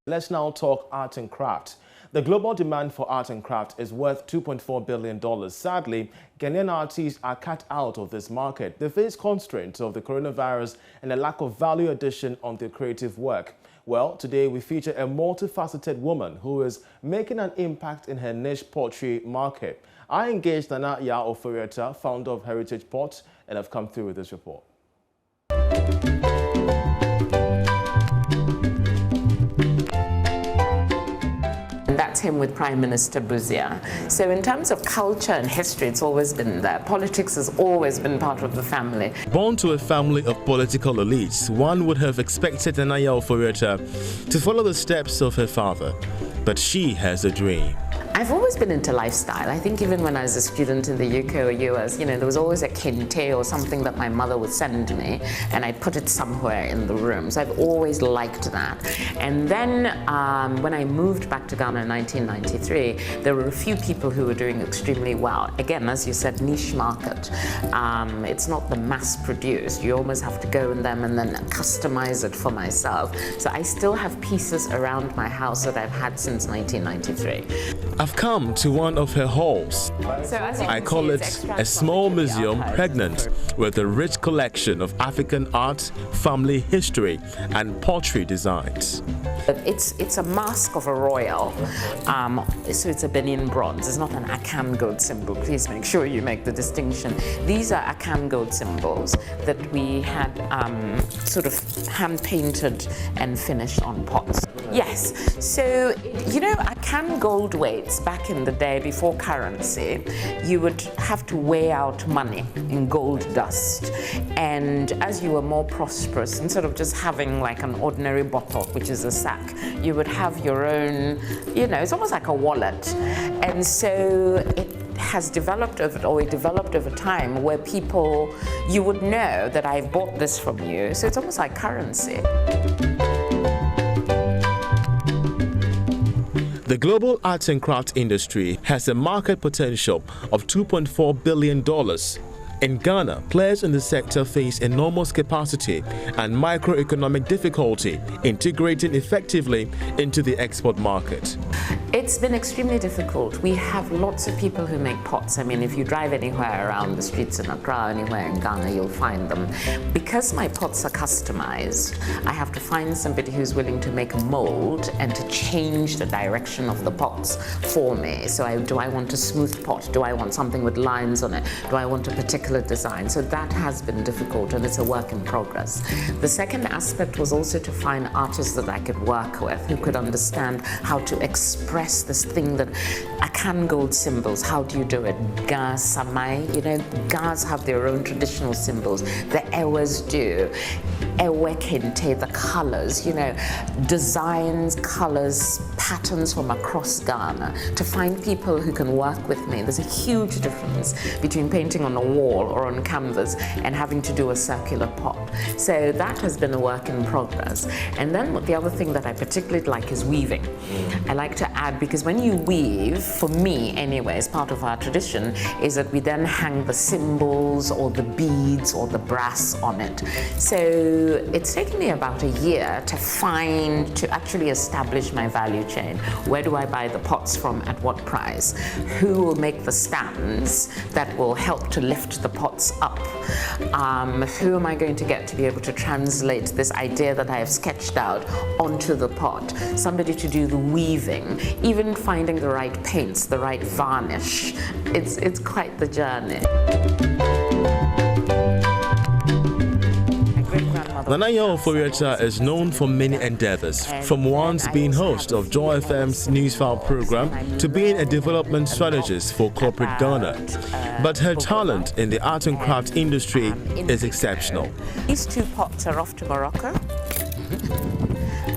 Let's now talk art and craft. The global demand for art and craft is worth $2.4 billion. Sadly, Ghanaian artists are cut out of this market. They face constraints of the coronavirus and a lack of value addition on their creative work. Well, today we feature a multifaceted woman who is making an impact in her niche pottery market. I engaged Nana Oforiata, founder of Heritage Pot, and I've come through with this report. That's him with Prime Minister Buzia. So in terms of culture and history, it's always been there. Politics has always been part of the family. Born to a family of political elites, one would have expected Anaya Oforiata to follow the steps of her father. But she has a dream. I've always been into lifestyle. I think even when I was a student in the UK or US, there was always a kente or something that my mother would send me, and I'd put it somewhere in the room. So I've always liked that. And then when I moved back to Ghana in 1993, there were a few people who were doing extremely well. Again, as you said, niche market. It's not the mass-produced. You almost have to go in them and then customize it for myself. So I still have pieces around my house that I've had since 1993. I've come to one of her halls. I call it a small museum pregnant with a rich collection of African art, family history, and pottery designs. It's a mask of a royal, so it's a Benin bronze. It's not an Akan gold symbol. Please make sure you make the distinction. These are Akan gold symbols that we had sort of hand painted and finished on pots. Yes, so Akan gold weights back in the day before currency, you would have to weigh out money in gold dust. And as you were more prosperous, instead of just having like an ordinary bottle, which is a sack, you would have your own, it's almost like a wallet. And so it has developed over time where people, you would know that I've bought this from you. So it's almost like currency. The global arts and crafts industry has a market potential of $2.4 billion. In Ghana, players in the sector face enormous capacity and microeconomic difficulty integrating effectively into the export market. It's been extremely difficult. We have lots of people who make pots. I mean, if you drive anywhere around the streets in Accra, anywhere in Ghana, you'll find them. Because my pots are customized, I have to find somebody who's willing to make a mold and to change the direction of the pots for me. So do I want a smooth pot? Do I want something with lines on it? Do I want a particular design? So that has been difficult, and it's a work in progress. The second aspect was also to find artists that I could work with who could understand how to express this thing that Akan gold symbols. How do you do it? Gas, Samai, Gas have their own traditional symbols. The Ewes do. Ewe Kente, the colors, designs, colors, patterns from across Ghana. To find people who can work with me, there's a huge difference between painting on a wall or on canvas and having to do a circular pot. So that has been a work in progress. And then the other thing that I particularly like is weaving. I like to add, because when you weave, for me anyway, as part of our tradition, is that we then hang the symbols or the beads or the brass on it. So it's taken me about a year to actually establish my value chain. Where do I buy the pots from, at what price? Who will make the stands that will help to lift the pots up? Who am I going to get to be able to translate this idea that I have sketched out onto the pot? Somebody to do the weaving, even finding the right paints, the right varnish. It's quite the journey. Nanaya Oforiata is known for many endeavors, from once being host of Joy FM's Newsfile program to being a development strategist for corporate Ghana. But her talent in the art and craft industry is exceptional. These two pots are off to Morocco.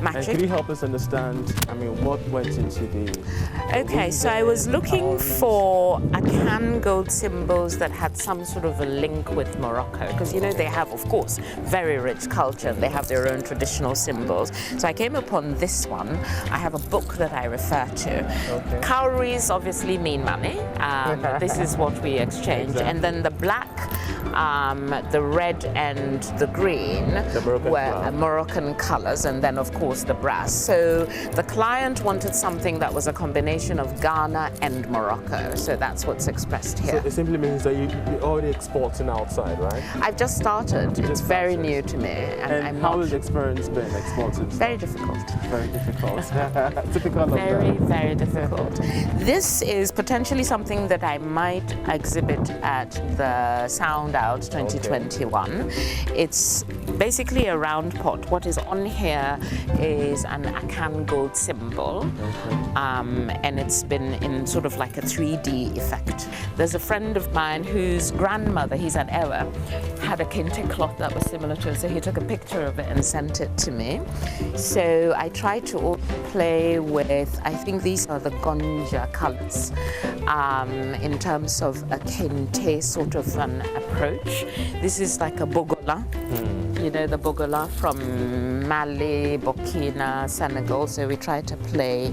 And can you help us understand, what went into the... Okay, so I was looking for Akan gold symbols that had some sort of a link with Morocco, because they have, of course, very rich culture. They have their own traditional symbols. So I came upon this one. I have a book that I refer to. Okay. Cowries obviously mean money. This is what we exchange. Exactly. And then the black the red and the green were Moroccan colors, and then of course the brass. So the client wanted something that was a combination of Ghana and Morocco. So that's what's expressed here. So it simply means that you're already exporting outside, right? I've just started. It's very new to me. And how has the experience been exporting? Very difficult. Very difficult. Typical of very, very difficult. This is potentially something that I might exhibit at the Sound Out 2021. Okay. It's basically a round pot. What is on here is an Akan gold symbol, and it's been in sort of like a 3D effect. There's a friend of mine whose grandmother, he's an Ewa, had a kente cloth that was similar to it, so he took a picture of it and sent it to me. So I tried to play with, I think these are the Gonja colors, in terms of a kente sort of an approach. This is like a bogola. You know, the bogola from Mali, Burkina, Senegal, so we try to play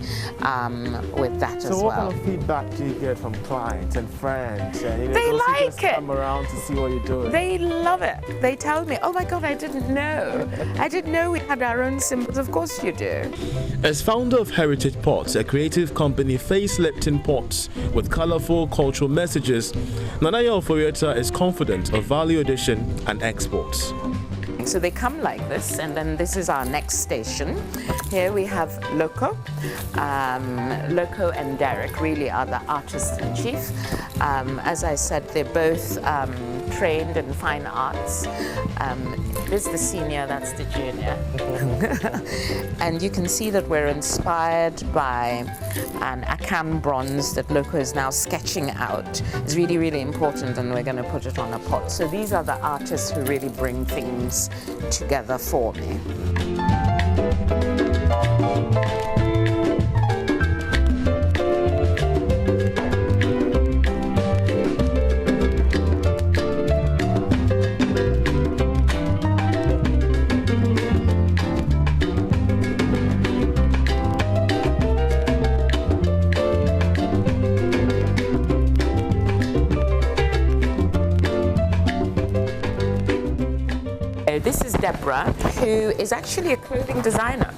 with that as well. So what kind of feedback do you get from clients and friends? And, they like it. Come around to see what you're doing. They love it. They tell me, oh my God, I didn't know. I didn't know we had our own symbols. Of course you do. As founder of Heritage Pots, a creative company facelifting pots with colorful cultural messages, Nanaya Oforieta is confident of value addition and exports. So they come like this, and then this is our next station. Here we have Loco. Loco and Derek really are the artist-in-chief. As I said, they're both trained in fine arts. This is the senior, that's the junior. And you can see that we're inspired by an Akan bronze that Loco is now sketching out. It's really, really important, and we're going to put it on a pot. So these are the artists who really bring things together for me. This is Deborah, who is actually a clothing designer.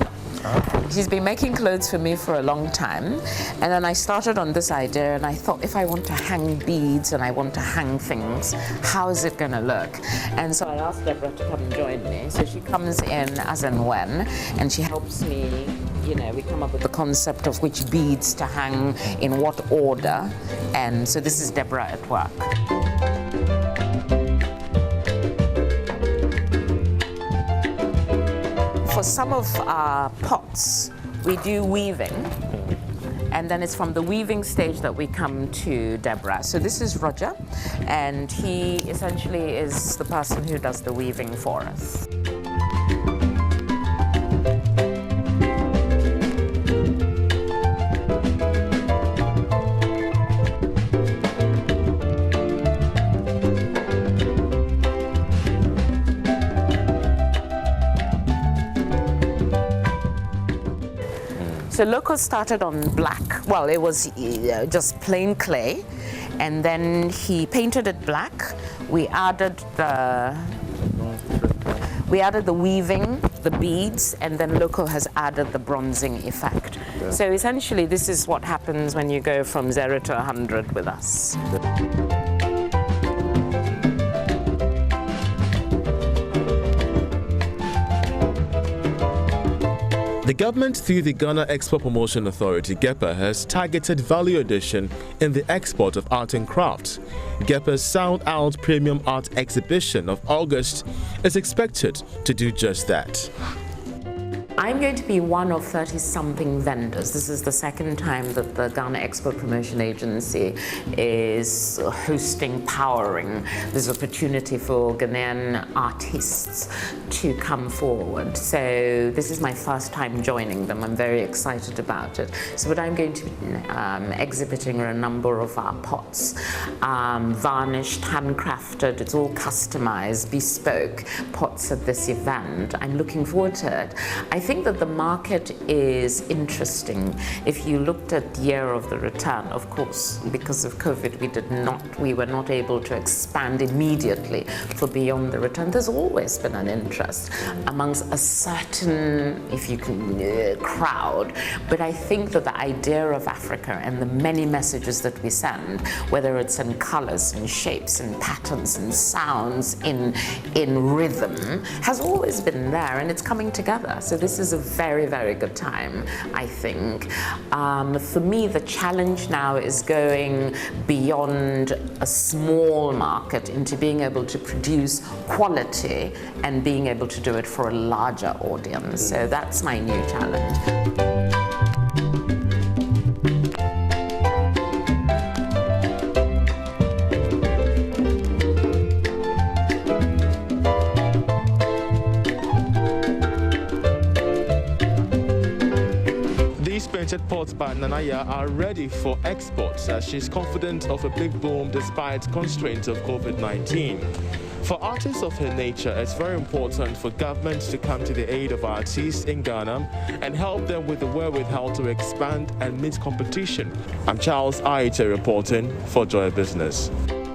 She's been making clothes for me for a long time, and then I started on this idea, and I thought, if I want to hang beads and I want to hang things, how is it going to look? And so I asked Deborah to come and join me. So she comes in as and when, and she helps me. You know, we come up with the concept of which beads to hang in what order, and so this is Deborah at work. For some of our pots, we do weaving, and then it's from the weaving stage that we come to Deborah. So this is Roger, and he essentially is the person who does the weaving for us. So Loco started on black. Well, it was just plain clay, and then he painted it black. We added the weaving, the beads, and then Loco has added the bronzing effect. Yeah. So essentially, this is what happens when you go from 0 to 100 with us. The government, through the Ghana Export Promotion Authority, GEPA, has targeted value addition in the export of art and crafts. GEPA's Sound Out Premium Art Exhibition of August is expected to do just that. I'm going to be one of 30-something vendors. This is the second time that the Ghana Export Promotion Agency is hosting, powering this opportunity for Ghanaian artists to come forward. So this is my first time joining them. I'm very excited about it. So what I'm going to be exhibiting are a number of our pots, varnished, handcrafted, it's all customized, bespoke pots at this event. I'm looking forward to it. I think think that the market is interesting. If you looked at the year of the return, of course, because of COVID, we were not able to expand immediately for beyond the return. There's always been an interest amongst a certain, if you can, crowd. But I think that the idea of Africa and the many messages that we send, whether it's in colors and shapes and patterns and sounds, in rhythm, has always been there, and it's coming together. So this is a very, very good time, I think. For me, the challenge now is going beyond a small market into being able to produce quality and being able to do it for a larger audience. So that's my new challenge. Painted pots by Nanaya are ready for exports as she's confident of a big boom despite constraints of COVID-19. For artists of her nature, it's very important for governments to come to the aid of artists in Ghana and help them with the wherewithal to expand and meet competition. I'm Charles Aite reporting for Joy Business.